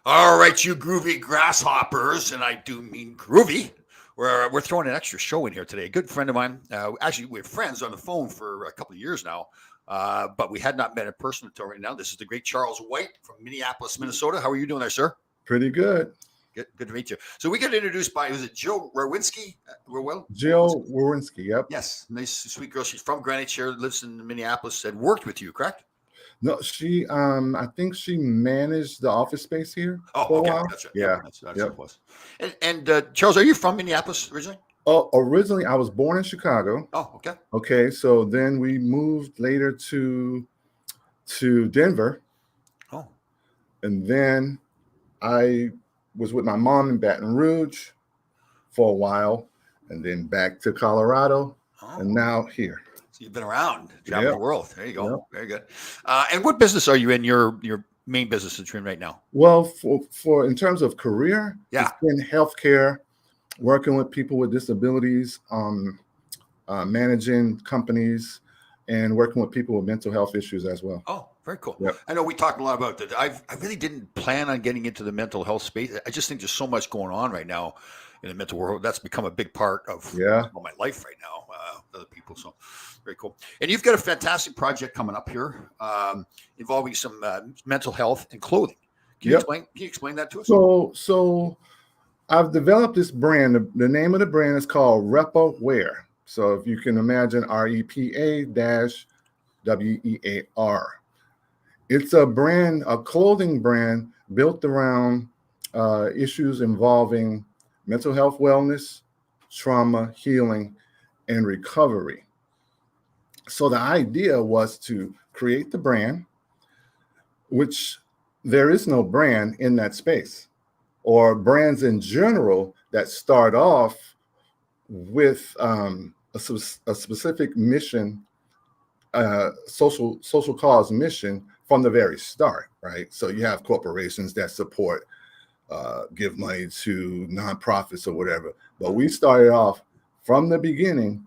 All right, you groovy grasshoppers, and I do mean groovy. We're throwing an extra show in here today. A good friend of mine, actually, we're friends on the phone for a couple of years now, but we had not met in person until right now. This is the great Charles White from Minneapolis, Minnesota. How are you doing there, sir? Pretty good. Good to meet you. So we got introduced by, was it Jill Rowinski? Jill Wawrinski, yep. Yes, nice, sweet girl. She's from Greenwich here, lives in Minneapolis, and worked with you, correct? No, she I think she managed the office space here Oh, for a okay, while. that's right. Yeah. That's what Yep. it was. And Charles, are you from Minneapolis originally? Oh, originally I was born in Chicago. Oh, okay. Okay, so then we moved later to Denver, Oh, and then I was with my mom in Baton Rouge for a while, and then back to Colorado, and now here. so you've been around, traveling the Yep. world. There you go. Yep. Very good. And what business are you in? Your main business that you're in right now? Well, for in terms of career, Yeah. it's been healthcare, working with people with disabilities, managing companies, and working with people with mental health issues as well. Oh, very cool. Yep. I know we talked a lot about that. I really didn't plan on getting into the mental health space. I just think there's so much going on right now in the mental world. That's become a big part of Yeah. my life right now. Other people, so very cool. And you've got a fantastic project coming up here involving some mental health and clothing. Can you Yep. explain? Can you explain that to us? So I've developed this brand. The name of the brand is called Repa Wear. So if you can imagine, REPA-WEAR. It's a brand, a clothing brand built around issues involving mental health wellness, trauma, healing, and recovery. So the idea was to create the brand, which there is no brand in that space, or brands in general that start off with a specific mission, social cause mission from the very start, right? So you have corporations that support, give money to nonprofits or whatever, but we started off from the beginning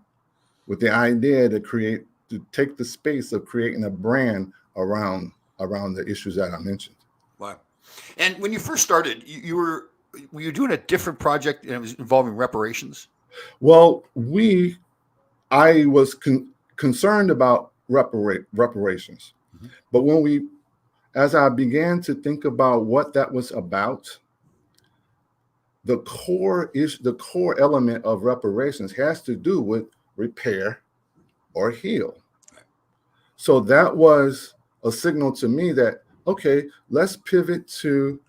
with the idea to take the space of creating a brand around the issues that I mentioned. Wow. And when you first started, were you doing a different project and it was involving reparations? Well, I was concerned about reparations, but as I began to think about what that was about, the core element of reparations has to do with repair or heal. So that was a signal to me that, okay, let's pivot to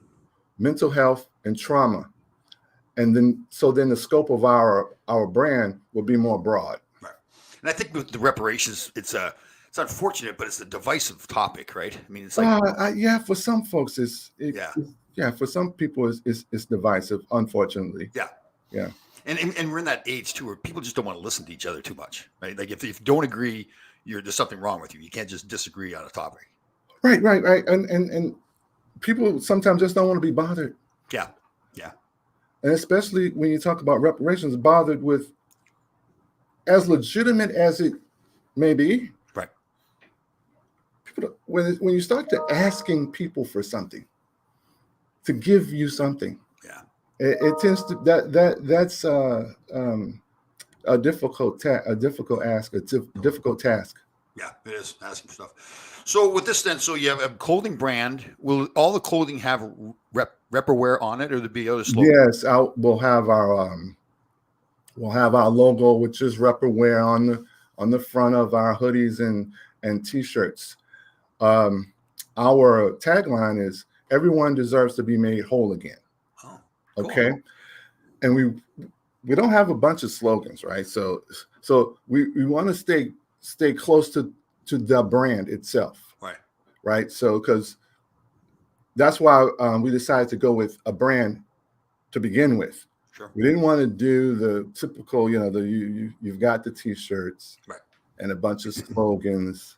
mental health and trauma. And then the scope of our brand will be more broad. Right. And I think with the reparations, it's unfortunate, but it's a divisive topic, right? I mean, it's like yeah, for some folks, for some people, it's divisive, unfortunately. Yeah. And we're in that age too, where people just don't want to listen to each other too much, right? Like if you don't agree, there's something wrong with you. You can't just disagree on a topic. Right. And people sometimes just don't want to be bothered. Yeah. And especially when you talk about reparations, bothered with, as legitimate as it may be. Right. People, when you start to asking people for something, to give you something, it tends to that's a difficult ask, a difficult task. Yeah, it is asking for stuff. So with this then, so you have a clothing brand. Will all the clothing have Repawear on it, or there be other slogans? Yes, we'll have our logo, which is Repawear on the front of our hoodies and t-shirts. Our tagline is "Everyone deserves to be made whole again." Oh, cool. Okay, and we don't have a bunch of slogans, right? So we want to stay close to the brand itself, right? So because that's why we decided to go with a brand to begin with. Sure. We didn't want to do the typical, you've got the t-shirts, and a bunch of slogans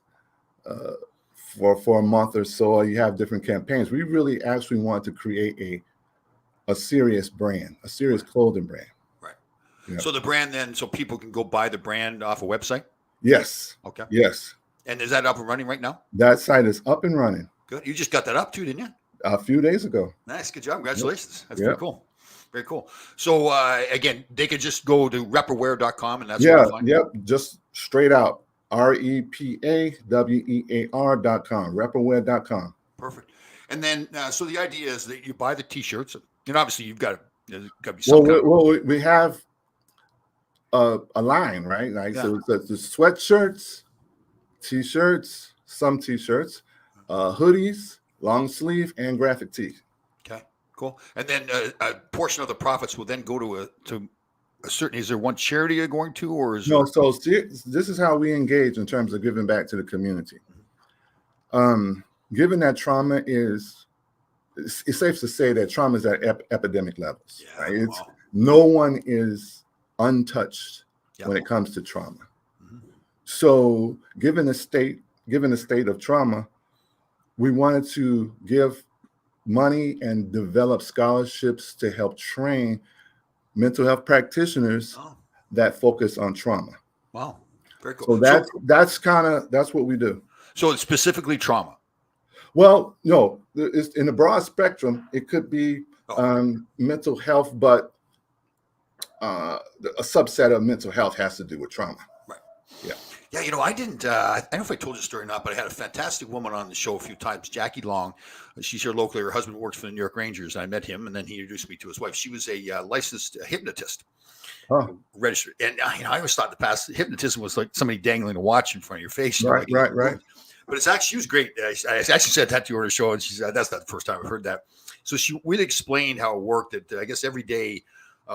for a month or so. You have different campaigns. We really actually want to create a serious brand, a serious clothing brand. Right. Yeah. So the brand then, so people can go buy the brand off a website? Yes. Okay. Yes. And is that up and running right now? That site is up and running. Good. You just got that up too, didn't you? a few days ago. Nice, good job, congratulations. That's Yep. pretty cool. Very cool. So again, they could just go to repaware.com and that's Yeah, where they find. yep, just straight out repawear.com, repaware.com. Perfect. And then, so the idea is that you buy the T-shirts, and obviously you've got to be some kind of. Well, we have a line, right? Like, so it's the sweatshirts, T-shirts, some T-shirts, hoodies, long sleeve, and graphic tee. Okay, cool. And then a portion of the profits will then go to a certain. Is there one charity you're going to, or is no? So this is how we engage in terms of giving back to the community. Given that trauma it's safe to say that trauma is at epidemic levels. Yeah, right? wow. No one is untouched when it comes to trauma. Mm-hmm. So, given the state of trauma, we wanted to give money and develop scholarships to help train mental health practitioners that focus on trauma. Wow, very cool. So that's what we do. So it's specifically trauma. Well, no, it's in the broad spectrum. It could be mental health, but a subset of mental health has to do with trauma. Right. Yeah. Yeah, you know, I didn't, I don't know if I told you the story or not, but I had a fantastic woman on the show a few times, Jackie Long. She's here locally. Her husband works for the New York Rangers. I met him, and then he introduced me to his wife. She was a licensed hypnotist, registered. And I always thought in the past, hypnotism was like somebody dangling a watch in front of your face. Right. But it's actually, she was great. I actually said that to her on the show, and she said, that's not the first time I've heard that. So she really explained how it worked. That I guess every day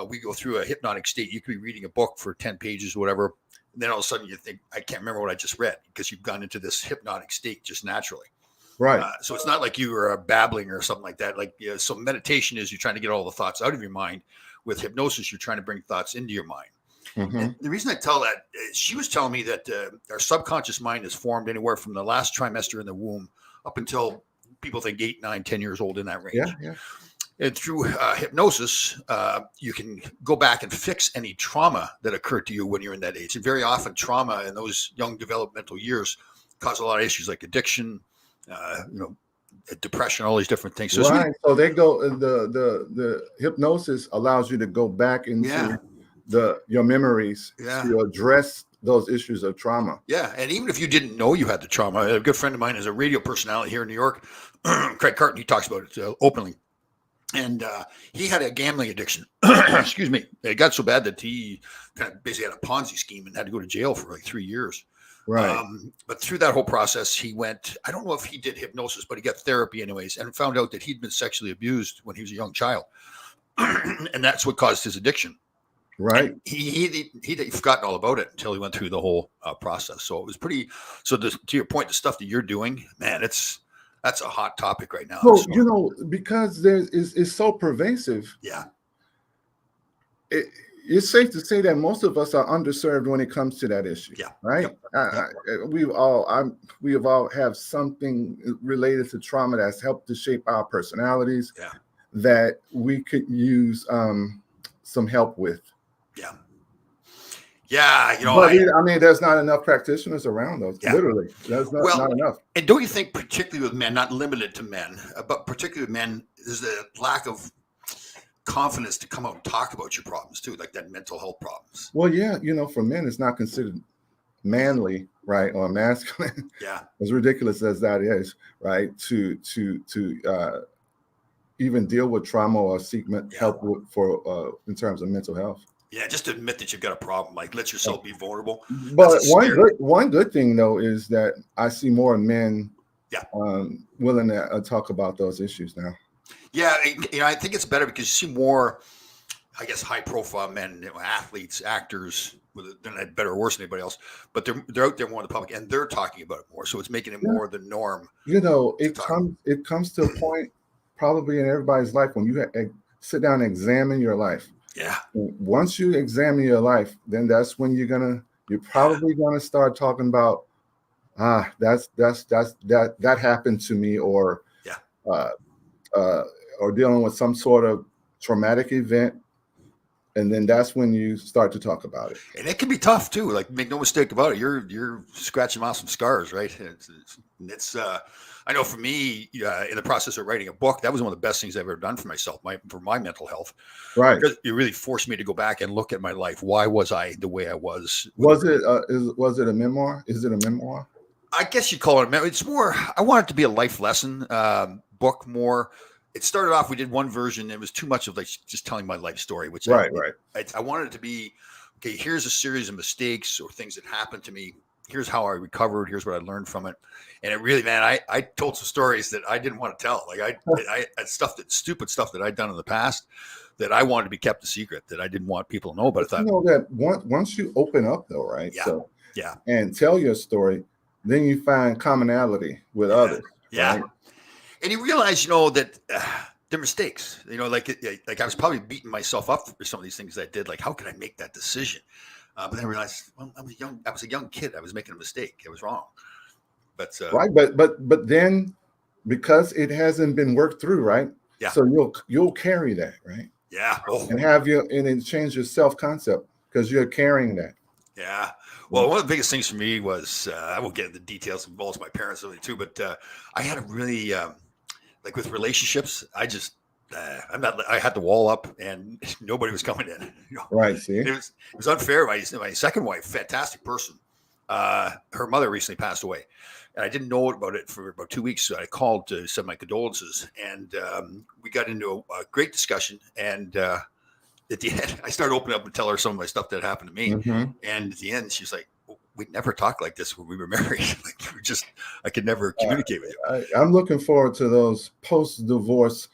we go through a hypnotic state. You could be reading a book for 10 pages or whatever. And then all of a sudden you think, I can't remember what I just read, because you've gone into this hypnotic state just naturally. Right. So it's not like you are babbling or something like that. Like, so meditation is you're trying to get all the thoughts out of your mind. With hypnosis, you're trying to bring thoughts into your mind. Mm-hmm. And the reason I tell that, she was telling me that our subconscious mind is formed anywhere from the last trimester in the womb up until people think 8, 9, 10 years old, in that range. Yeah. And through hypnosis, you can go back and fix any trauma that occurred to you when you're in that age. And very often trauma in those young developmental years cause a lot of issues like addiction, depression, all these different things. So, so they go, the hypnosis allows you to go back into your memories to address those issues of trauma. Yeah. And even if you didn't know you had the trauma, a good friend of mine is a radio personality here in New York, Craig Carton, he talks about it openly. And he had a gambling addiction. Excuse me. It got so bad that he kind of basically had a Ponzi scheme and had to go to jail for like 3 years. Right. But through that whole process, he went, I don't know if he did hypnosis, but he got therapy anyways, and found out that he'd been sexually abused when he was a young child. And that's what caused his addiction. Right. And he'd forgotten all about it until he went through the whole process. So it was pretty, to your point, the stuff that you're doing, man, that's a hot topic right now. Well, because it's so pervasive. Yeah. It's safe to say that most of us are underserved when it comes to that issue. Yeah. Right. We have all have something related to trauma that's helped to shape our personalities. Yeah. That we could use some help with. Yeah. Yeah, but I mean, there's not enough practitioners around those. Yeah. Literally, there's not enough. And don't you think, particularly with men, not limited to men, but particularly with men, there's a lack of confidence to come out and talk about your problems too, like that mental health problems. Well, yeah, for men, it's not considered manly, right, or masculine. Yeah, as ridiculous as that is, right, to even deal with trauma or seek help for in terms of mental health. Yeah, just admit that you've got a problem. Like, let yourself be vulnerable. But one good thing though is that I see more men, willing to talk about those issues now. Yeah, I think it's better because you see more, I guess, high-profile men, athletes, actors. They're not better or worse than anybody else, but they're out there more in the public, and they're talking about it more. So it's making it more the norm. It comes to a point probably in everybody's life when you sit down and examine your life. Yeah. Once you examine your life, then that's when you're probably gonna start talking about that happened to me, or or dealing with some sort of traumatic event, And then that's when you start to talk about it. And it can be tough too. Like, make no mistake about it. You're scratching off some scars, right? It's I know for me, in the process of writing a book, that was one of the best things I've ever done for myself, for my mental health. Right. Because it really forced me to go back and look at my life. Why was I the way I was? Was it a memoir? Is it a memoir? I guess you'd call it a memoir. It's more, I want it to be a life lesson book more. It started off, we did one version. It was too much of like just telling my life story, which right. I wanted it to be, okay, here's a series of mistakes or things that happened to me. Here's how I recovered. Here's what I learned from it. And it really, man, I told some stories that I didn't want to tell. Like I stupid stuff that I'd done in the past that I wanted to be kept a secret, that I didn't want people to know about. You know that once you open up though, right? Yeah. So, yeah. And tell your story, then you find commonality with others. Yeah. Right? And you realize, that they're mistakes, like I was probably beating myself up for some of these things I did. Like, how could I make that decision? But then I realized, well, I was a young kid. I was making a mistake. It was wrong. But right. But then because it hasn't been worked through, right? Yeah. So you'll carry that, right? Yeah. And it change your self-concept because you're carrying that. Yeah. Well, one of the biggest things for me was, I won't get into the details, it involves my parents really too, but I had a really, like with relationships, I had the wall up and nobody was coming in. Right. See, it was unfair. My second wife, fantastic person. Her mother recently passed away, and I didn't know about it for about 2 weeks. So I called to send my condolences, and we got into a great discussion. And at the end, I started opening up and tell her some of my stuff that happened to me. Mm-hmm. And at the end, she's like, "We never talked like this when we were married. Like, I could never communicate with you." I'm looking forward to those post-divorce,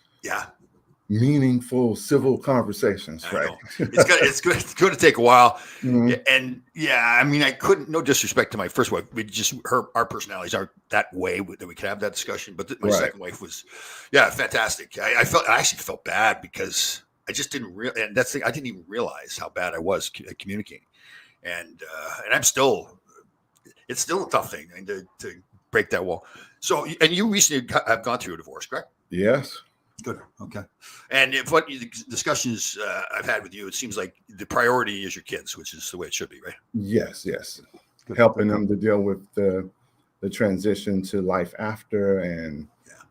meaningful civil conversations. Right? It's going to take a while. Mm-hmm. And I mean, I couldn't. No disrespect to my first wife, our personalities aren't that way that we could have that discussion. But my second wife was, fantastic. I actually felt bad because I just didn't and that's I didn't even realize how bad I was at communicating. And I'm still, it's still a tough thing to break that wall. So, and you recently have gone through a divorce, correct? Yes. Good. Okay. And if what the discussions I've had with you, it seems like the priority is your kids, which is the way it should be, right? Yes. Good. Helping them to deal with the transition to life after and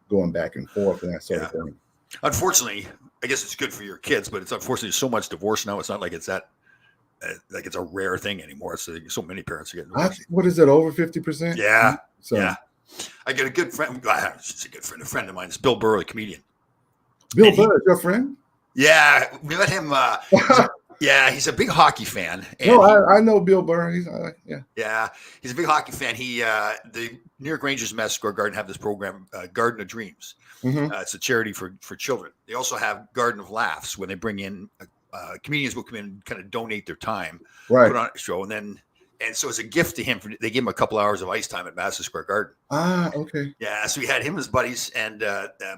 going back and forth and that sort of thing. Unfortunately, I guess it's good for your kids, but it's unfortunately so much divorce now. It's not like it's that. Like it's a rare thing anymore. So many parents are getting divorced. What is it, over 50%? Yeah. So I got a good friend. She's a good friend. A friend of mine is Bill Burr, the comedian. Bill Burr, your friend? Yeah, we met him. He's a big hockey fan. I know Bill Burr. He's he's a big hockey fan. The New York Rangers Madison Square Garden have this program, Garden of Dreams. Mm-hmm. It's a charity for children. They also have Garden of Laughs, when they bring in comedians will come in and kind of donate their time, put on a show, and so as a gift to him, they gave him a couple hours of ice time at Madison Square Garden. Okay. Yeah, so we had him as buddies, and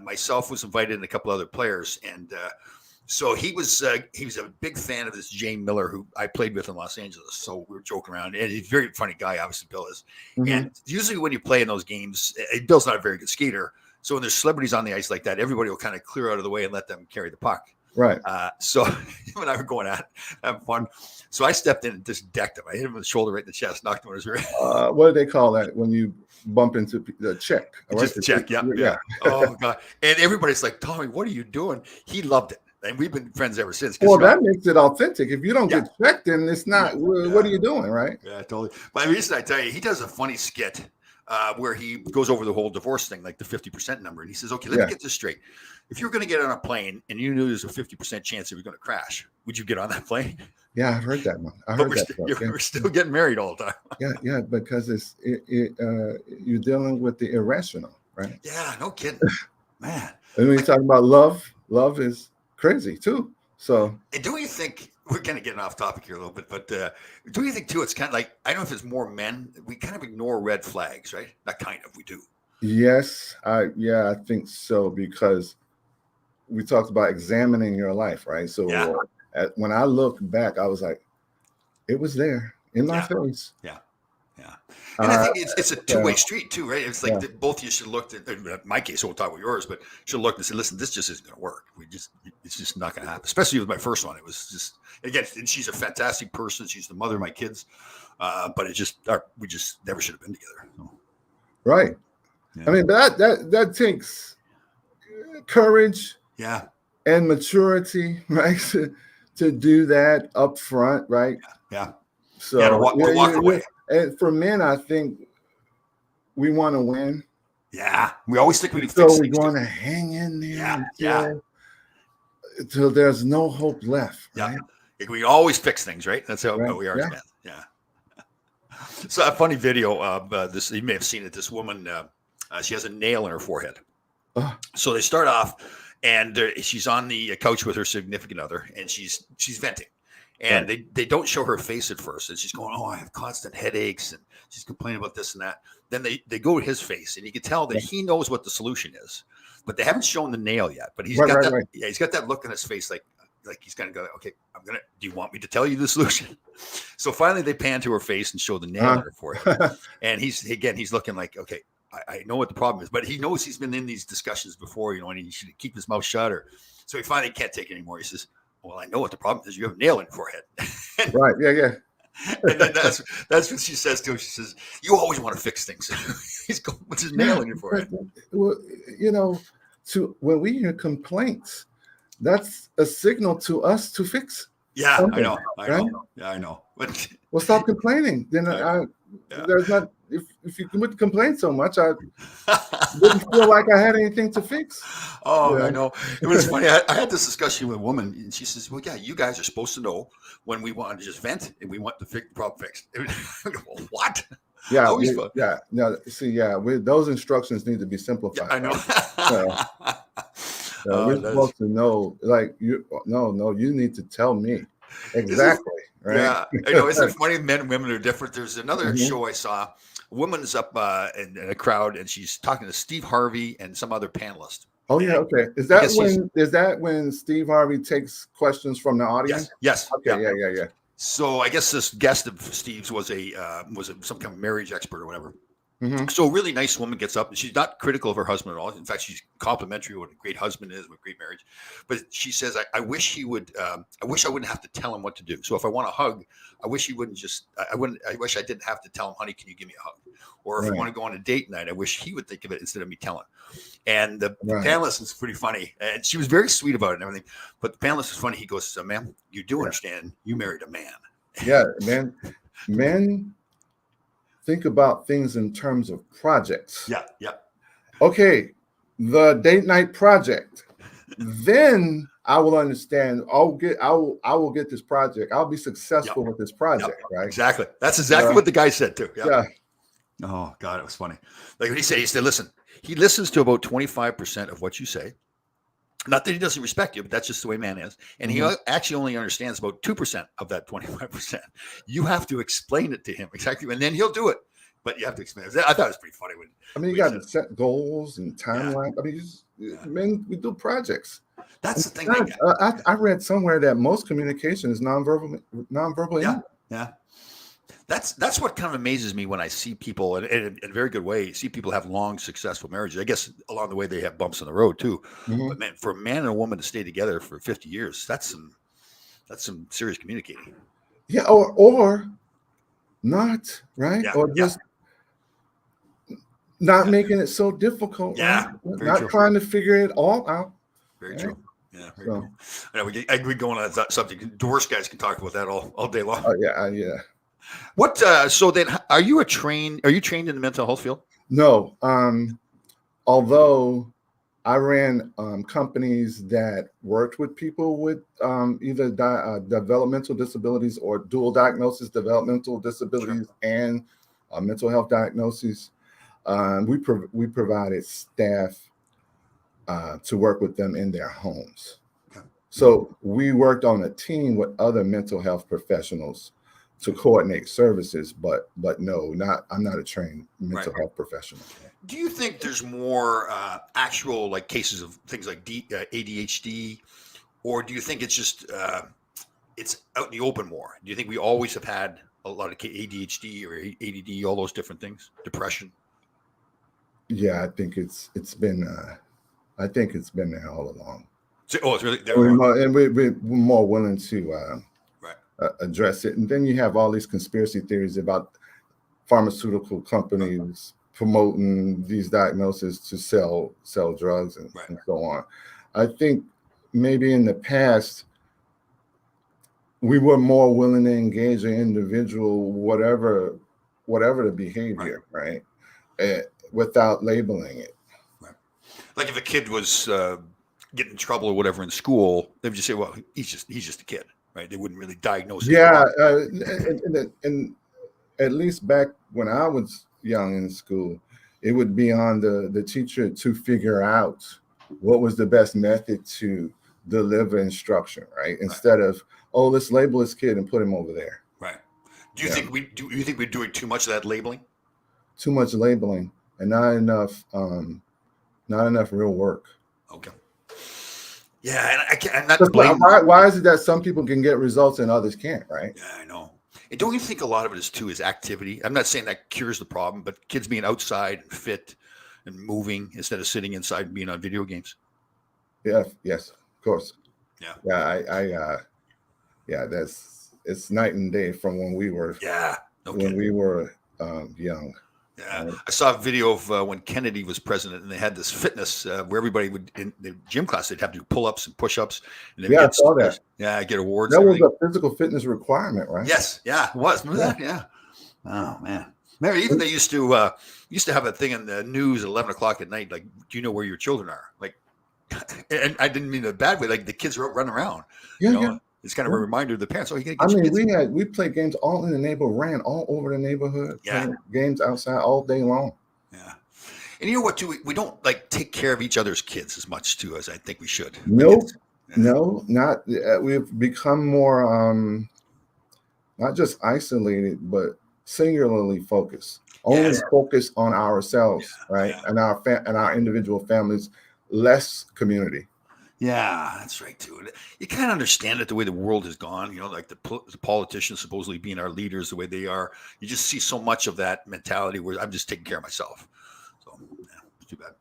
myself was invited, and a couple other players, and so he was a big fan of this Jane Miller, who I played with in Los Angeles. So we were joking around, and he's a very funny guy, obviously Bill is. Mm-hmm. And usually when you play in those games, Bill's not a very good skater, so when there's celebrities on the ice like that, everybody will kind of clear out of the way and let them carry the puck. Right. So him and I were going at it, having fun. So I stepped in and just decked him. I hit him with the shoulder right in the chest, knocked him on his rear. What do they call that when you bump into the check? Just a check, yeah. Oh, God. And everybody's like, "Tommy, what are you doing?" He loved it. And we've been friends ever since. Well, that makes it authentic. If you don't get checked, then it's not, what are you doing, right? Yeah, totally. But the reason I tell you, he does a funny skit where he goes over the whole divorce thing, like the 50% number. And he says, "Okay, let me get this straight. If you're going to get on a plane and you knew there's a 50% chance that you're going to crash, would you get on that plane?" Yeah, I've heard that one. We're still getting married all the time. Yeah, because you're dealing with the irrational, right? Yeah, no kidding, man. And when you talk about love is crazy too. So, and do you think, we're kind of getting off topic here a little bit, but do you think too, it's kind of like, I don't know if it's more men, we kind of ignore red flags, right? Not kind of, we do. Yes, I think so, because we talked about examining your life, right? So when I look back, I was like, it was there in my face. Yeah. Yeah. And I Uh, think it's a yeah, two-way street too, right? It's like yeah, both of you should look at, in my case, I won't talk about yours, but should look and say, listen, this just isn't going to work. It's just not going to happen. Especially with my first one. It was just, again, and she's a fantastic person. She's the mother of my kids. But we just never should have been together. So, right. yeah. I mean, that takes courage Yeah. and maturity, right? To do that up front, right? Yeah. So Yeah. To walk away. And for men, I think we want to win. Yeah. We always think we can So fix we're things. going to hang in there Yeah. until there's no hope left, right? Yeah. We always fix things, right? That's how Right. we are Yeah. as men. Yeah. So a funny video of this. You may have seen it. This woman, she has a nail in her forehead. Oh. So they start off, and she's on the couch with her significant other, and she's venting, and they don't show her face at first, and she's going, "Oh, I have constant headaches," and she's complaining about this and that. Then they go to his face, and you can tell that he knows what the solution is, but they haven't shown the nail yet. But he's got that. Right. Yeah, he's got that look on his face, like he's gonna go, "Okay, do you want me to tell you the solution?" So finally, they pan to her face and show the nail in her forehead, and he's looking like, "Okay, I know what the problem is," but he knows he's been in these discussions before, and he should keep his mouth shut. So he finally can't take it anymore. He says, "Well, I know what the problem is. You have a nail in your forehead." Right. Yeah. And then that's what she says to him. She says, "You always want to fix things." He's going, "What's his nail in your forehead?" Well, when we hear complaints, that's a signal to us to fix. Yeah, something, I know. right? Yeah, I know. But well, stop complaining. Then there's not. If you would complain so much, I didn't feel like I had anything to fix. Oh, yeah. I know. It was funny. I had this discussion with a woman, and she says, "Well, yeah, you guys are supposed to know when we want to just vent and we want the problem fixed." Well, what? Yeah, No, see, those instructions need to be simplified. Yeah, I know. We're supposed to know, like you need to tell me exactly. Right? Yeah, I know. Isn't it funny? Men and women are different. There's another show I saw. A woman's up in a crowd, and she's talking to Steve Harvey and some other panelist. Oh yeah, okay. Is that when Steve Harvey takes questions from the audience? Yes. Okay. Yeah. So I guess this guest of Steve's was some kind of marriage expert or whatever. Mm-hmm. So a really nice woman gets up, and she's not critical of her husband at all. In fact, she's complimentary of what a great husband is, what a great marriage. But she says, I wish he would. I wish I wouldn't have to tell him what to do. So if I want a hug, I wish he wouldn't just. I wish I didn't have to tell him, honey, can you give me a hug? Or if I want to go on a date night, I wish he would think of it instead of me telling. And the panelist is pretty funny, and she was very sweet about it and everything. But the panelist is funny. He goes, "Ma'am, you do understand? You married a man." Yeah, men think about things in terms of projects. Yeah. Okay, the date night project. Then I will understand. I will get this project. I'll be successful with this project, right? Exactly. That's exactly what the guy said too. Yeah. Oh God, it was funny. Like what he said, listen, he listens to about 25% of what you say. Not that he doesn't respect you, but that's just the way man is. And he actually only understands about 2% of that 25%. You have to explain it to him exactly, and then he'll do it. But you have to explain it. I thought it was pretty funny. You got to set goals and timeline. Men, we do projects. That's the thing. I read somewhere that most communication is nonverbal. Yeah. That's what kind of amazes me when I see people, and in a very good way, see people have long, successful marriages. I guess along the way they have bumps in the road too. Mm-hmm. But man, for a man and a woman to stay together for 50 years, that's some serious communicating. Yeah, or not, right? Yeah, or just not making it so difficult. Yeah, right? Not trying to figure it all out. Very true. Yeah, very true. I know we go on that subject. Divorce guys can talk about that all day long. Oh yeah. What? So then, are you trained in the mental health field? No. Although I ran companies that worked with people with either developmental disabilities or dual diagnosis, developmental disabilities and mental health diagnoses. We provided staff to work with them in their homes. Okay. So we worked on a team with other mental health professionals to coordinate services, but no, I'm not a trained mental health professional. Do you think there's more actual like cases of things like ADHD, or do you think it's just it's out in the open more? Do you think we always have had a lot of ADHD or ADD, all those different things, depression? Yeah, I think it's been there all along. So, it's really We're more willing to right. Address it. And then you have all these conspiracy theories about pharmaceutical companies promoting these diagnoses to sell drugs and so on. I think maybe in the past we were more willing to engage an individual, whatever the behavior, right? Without labeling it. Right. Like if a kid was getting in trouble or whatever in school, they would just say, "Well, he's just a kid," right? They wouldn't really diagnose it. Yeah, and at least back when I was young in school, it would be on the teacher to figure out what was the best method to deliver instruction, right? Instead of, oh, let's label this kid and put him over there. Right. Do you think we're doing too much of that labeling? Too much labeling and not enough real work. Okay. Yeah, and I can't. I'm not why is it that some people can get results and others can't, right? Yeah, I know. And don't you think a lot of it is activity? I'm not saying that cures the problem, but kids being outside and fit and moving instead of sitting inside and being on video games. Yeah. Yes. Of course. Yeah. Yeah. It's night and day from when we were. Yeah. We were young. Yeah, I saw a video of when Kennedy was president, and they had this fitness where everybody would in the gym class they'd have to do pull-ups and push-ups. And I saw that. Yeah, get awards. That was a physical fitness requirement, right? Yes, yeah, it was. Remember that? Yeah. Oh man, remember even they used to have a thing in the news at 11 o'clock at night, like, do you know where your children are? Like, and I didn't mean it a bad way. Like the kids are running around. Yeah. It's kind of a reminder to the parents. Oh, you got to get we played games all in the neighborhood, ran all over the neighborhood, playing games outside all day long. Yeah. And you know what, too? We don't like take care of each other's kids as much, too, as I think we should. Nope. No, not. We've become more, not just isolated, but singularly focused. Only focus on ourselves, right? And our individual families, less community. Yeah, that's right, too. You kind of understand it the way the world has gone, like the politicians supposedly being our leaders the way they are. You just see so much of that mentality where I'm just taking care of myself. So, yeah, it's too bad.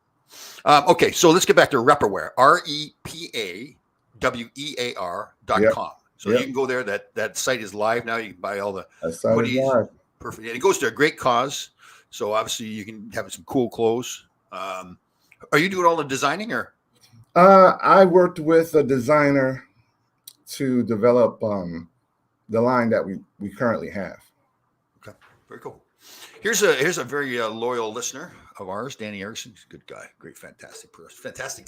Okay, so let's get back to Repawear, REPAWEAR.com. So you can go there. That site is live now. You can buy all the hoodies. Perfect. And it goes to a great cause. So obviously you can have some cool clothes. Are you doing all the designing or? I worked with a designer to develop the line that we currently have. Okay, very cool. Here's a very loyal listener of ours, Danny Erickson. He's a good guy, great, fantastic person, fantastic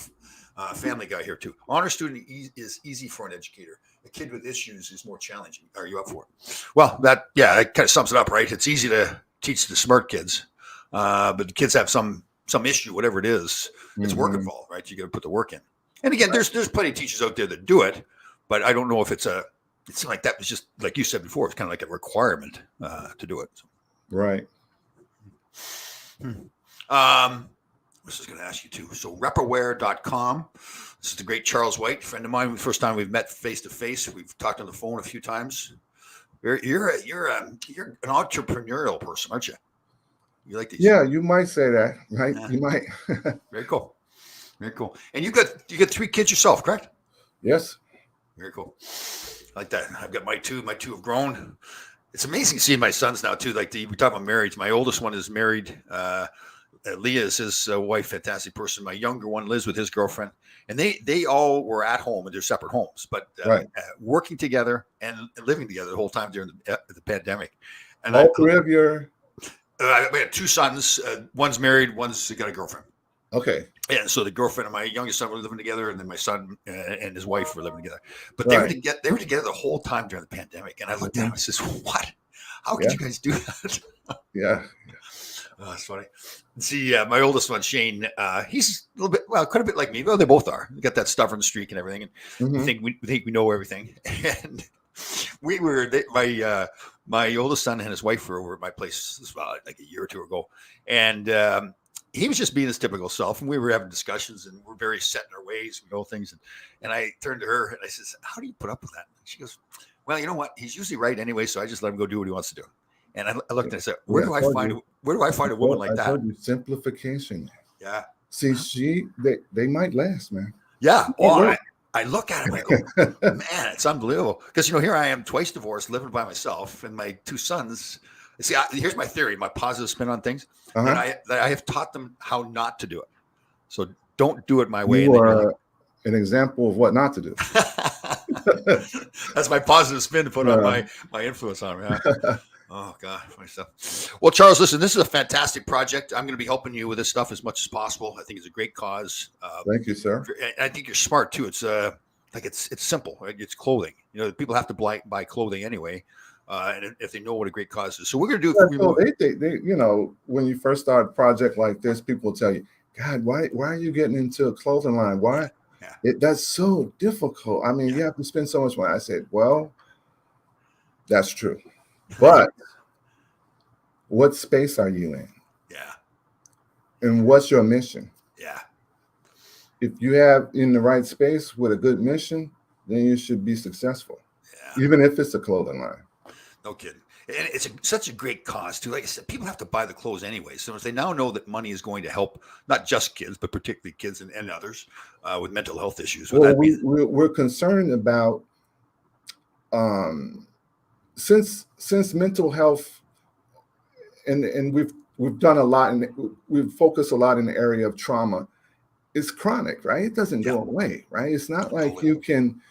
family guy here too. Honor student is easy for an educator. A kid with issues is more challenging. Are you up for it? Well, that kind of sums it up, right? It's easy to teach the smart kids, but the kids have some issue, whatever it is. It's work involved, right? You got to put the work in. And again, there's plenty of teachers out there that do it, but I don't know if it's like that was just like you said before. It's kind of like a requirement to do it. Right. I was just going to ask you too. So Repawear.com. This is the great Charles White, friend of mine. First time we've met face to face. We've talked on the phone a few times. You're an entrepreneurial person, aren't you? You like these? Yeah, you might say that, right? Yeah. You might. Very cool. Very cool. And you got 3 kids yourself, correct? Yes. Very cool. I like that. I've got my two. My 2 have grown. It's amazing seeing my sons now too. Like we talk about marriage. My oldest one is married. Leah is his wife, fantastic person. My younger one lives with his girlfriend, and they all were at home in their separate homes, but working together and living together the whole time during the pandemic. And all 3 of your. We have 2 sons. One's married. One's got a girlfriend. Okay. And so the girlfriend and my youngest son were living together, and then my son and his wife were living together. But they were together the whole time during the pandemic. And I looked at them and said, "What? How could you guys do that?" Yeah. Oh, that's funny. See, my oldest one, Shane, he's a little bit, quite a bit like me. Well, they both are. We got that stubborn streak and everything, and we think we know everything. And we were my oldest son and his wife were over at my place like a year or 2 ago, and he was just being his typical self, and we were having discussions, and we're very set in our ways, we know things. And I turned to her and I says, "How do you put up with that?" And she goes, well, you know what? He's usually right anyway, so I just let him go do what he wants to do. And I looked and I said, Yeah, I told you. where do I find a woman like I that? told you, simplification. Yeah. See, they might last, man. Yeah. It Oh, works. I look at him, I go, man, it's unbelievable. Because, here I am, twice divorced, living by myself, and my two sons. See, here's my theory, my positive spin on things. Uh-huh. That I have taught them how not to do it. So don't do it my way. You are an example of what not to do. That's my positive spin to put on my influence on him. Yeah. Oh God, funny stuff. Well, Charles, listen, this is a fantastic project. I'm going to be helping you with this stuff as much as possible. I think it's a great cause. Thank you, sir. I think you're smart too. It's it's simple. Right? It's clothing. People have to buy clothing anyway, and if they know what a great cause is. So we're going to do. So they when you first start a project like this, people will tell you, God, why are you getting into a clothing line? Why? Yeah. That's so difficult. I mean, you have to spend so much money. I said, well, that's true. But what space are you in? Yeah. And what's your mission? Yeah. If you have in the right space with a good mission, then you should be successful. Yeah. Even if it's a clothing line. No kidding. And it's such a great cause too. Like I said, people have to buy the clothes anyway. So if they now know that money is going to help not just kids, but particularly kids and others with mental health issues. Well, we're concerned about since mental health, and we've done a lot, and we've focused a lot in the area of trauma. It's chronic, right? It doesn't go away, right? It's not like you can.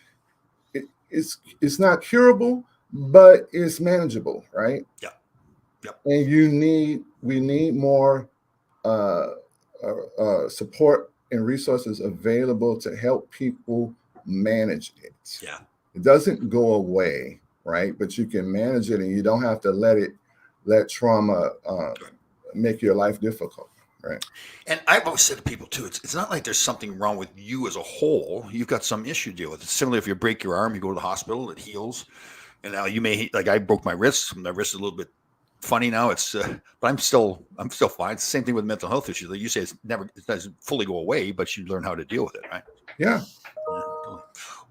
It's not curable, but it's manageable, right? Yeah. Yep. And we need more support and resources available to help people manage it. Yeah. It doesn't go away, right? But you can manage it, and you don't have to let trauma make your life difficult, right? And I've always said to people too, it's not like there's something wrong with you as a whole. You've got some issue to deal with. It's similar if you break your arm, you go to the hospital, it heals. And now you may, like I broke my wrist. My wrist is a little bit funny now. But I'm still fine. It's the same thing with mental health issues. Like you say, it doesn't fully go away, but you learn how to deal with it, right? Yeah.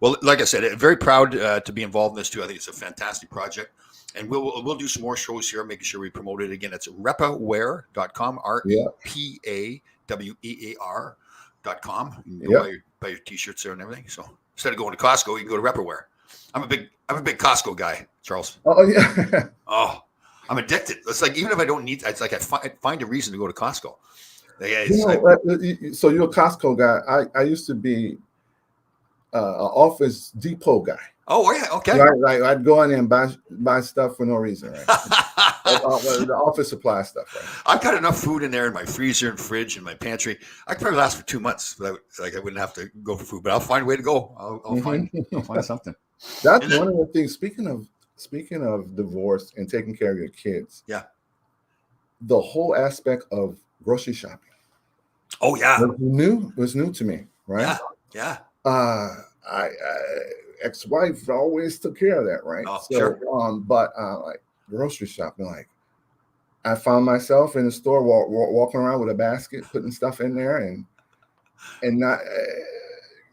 Well, like I said, very proud to be involved in this too. I think it's a fantastic project. And we'll do some more shows here, making sure we promote it again. It's repawear.com, REPAWEAR.com. You can buy your t-shirts there and everything. So instead of going to Costco, you can go to Repawear. I'm a big Costco guy, Charles. Oh yeah. Oh, I'm addicted. It's like even if I don't need, it's like I find a reason to go to Costco. So you're a Costco guy. I used to be an Office Depot guy. Oh yeah, okay. Right, I'd go in there and buy stuff for no reason, right? The office supply stuff. Right? I've got enough food in there in my freezer and fridge and my pantry. I could probably last for 2 months, but I wouldn't have to go for food. But I'll find a way to go. I'll find something. That's one of the things. Speaking of divorce and taking care of your kids. Yeah. The whole aspect of grocery shopping. Oh yeah. Was new to me, right? Yeah. I ex-wife always took care of that, right? Oh, so, sure. But like grocery shopping, like I found myself in the store walking around with a basket, putting stuff in there, and not,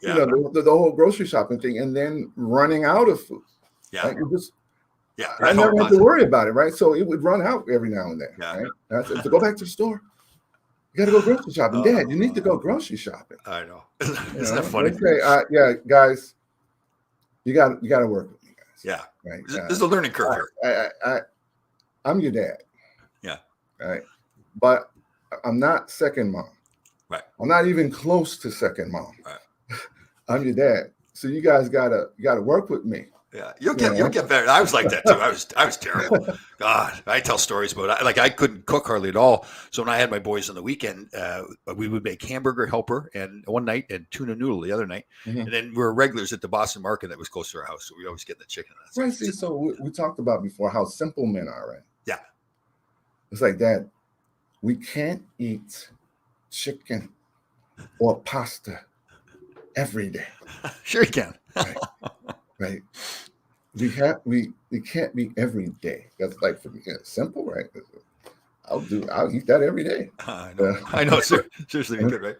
the whole grocery shopping thing, and then running out of food. Yeah. Like I never had to worry about it, right? So it would run out every now and then. Yeah. Right? I said, to go back to the store. You got to go grocery shopping, Dad. You need to go grocery shopping. I know. Isn't that funny? Guys. You got to work with me, guys. Yeah. Right. This is a learning curve here. I'm your dad. Yeah. Right. But I'm not second mom. Right. I'm not even close to second mom. Right. I'm your dad. So you guys gotta work with me. Yeah, you'll get better. I was like that too. I was terrible. God, I tell stories about it. Like I couldn't cook hardly at all. So when I had my boys on the weekend, we would make hamburger helper and one night and tuna noodle the other night, and then we were regulars at the Boston Market that was close to our house. So we always get the chicken. Right. See, so we talked about before how simple men are, right? Yeah. It's like that. We can't eat chicken or pasta every day. Sure you can. Right. We can't be every day. That's like for me, it's simple, right? I'll eat that every day. I know. Seriously, we could, right?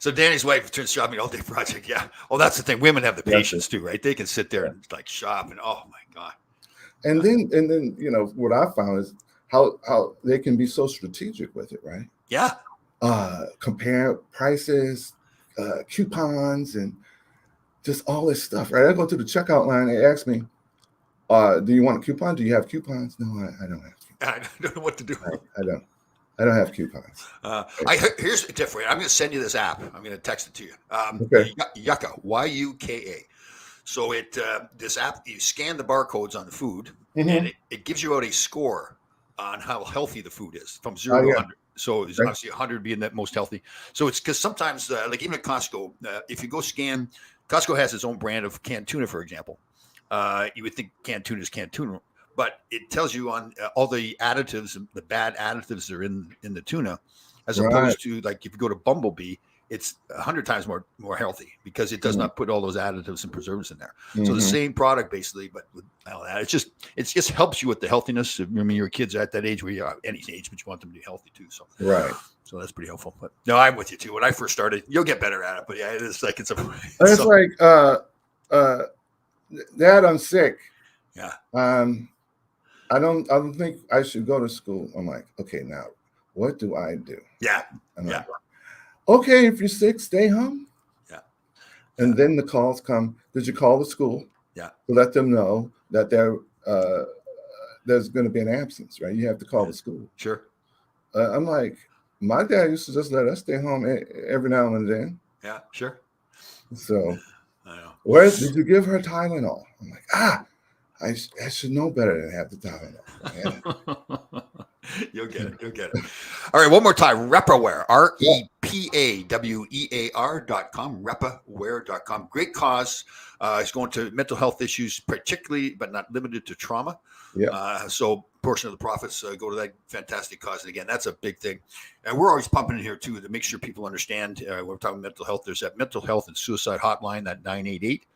So Danny's wife turns shopping all day project. Yeah. Well, that's the thing. Women have the That's patience too, right? They can sit there Yeah. and like shop and oh my God. And then you know what I found is how they can be so strategic with it, right? Yeah. Compare prices, coupons, and just all this stuff, right? I go to the checkout line. They ask me, "Do you want a coupon? Do you have coupons?" No, I don't have coupons. I don't know what to do. I don't have coupons. Here's a tip for you. I'm going to send you this app. I'm going to text it to you. Okay. Yucca, Y-U-K-A. So this app, you scan the barcodes on the food, and it gives you out a score on how healthy the food is from 0 to 100. So it's obviously 100 being the most healthy. So it's because sometimes, like even at Costco, if you go scan, Costco has its own brand of canned tuna, for example. You would think canned tuna is canned tuna, but it tells you on all the additives, the bad additives that are in the tuna, as opposed to like if you go to Bumblebee, it's 100 times more healthy because it does not put all those additives and preservatives in there. So the same product basically, but with all that, it just helps you with the healthiness. I mean, your kids are at that age where you are any age, but you want them to be healthy too. So so that's pretty helpful. But no, I'm with you too. When I first started, you'll get better at it, but yeah, it's like it's like Dad, I'm sick. Yeah. I don't think I should go to school. I'm like, okay, now what do I do? Yeah. I'm like, okay, if you're sick, stay home. Yeah. And then the calls come. Did you call the school? Yeah. To let them know that there's going to be an absence, right? You have to call the school. Sure. I'm like, my dad used to just let us stay home every now and then. Yeah, sure. So, I know. Where did you give her Tylenol? I'm like, I should know better than have the Tylenol. You'll get it. You'll get it. All right, one more time. Repaware, REPAWEAR.com, repaware.com. Great cause. It's going to mental health issues, particularly, but not limited to trauma. Yeah. So portion of the profits go to that fantastic cause. And again, that's a big thing. And we're always pumping in here too to make sure people understand. We're talking mental health. There's that mental health and suicide hotline, that 988.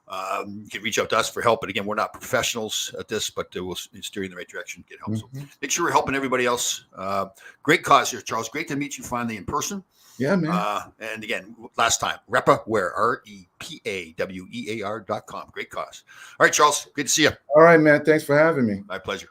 You can reach out to us for help. But again, we're not professionals at this, but we'll steer you in the right direction, get help. So make sure we're helping everybody else. Great cause here, Charles. Great to meet you finally in person. Yeah, man. And again, last time, Repaware, REPAWEAR.com. Great cause. All right, Charles. Good to see you. All right, man. Thanks for having me. My pleasure.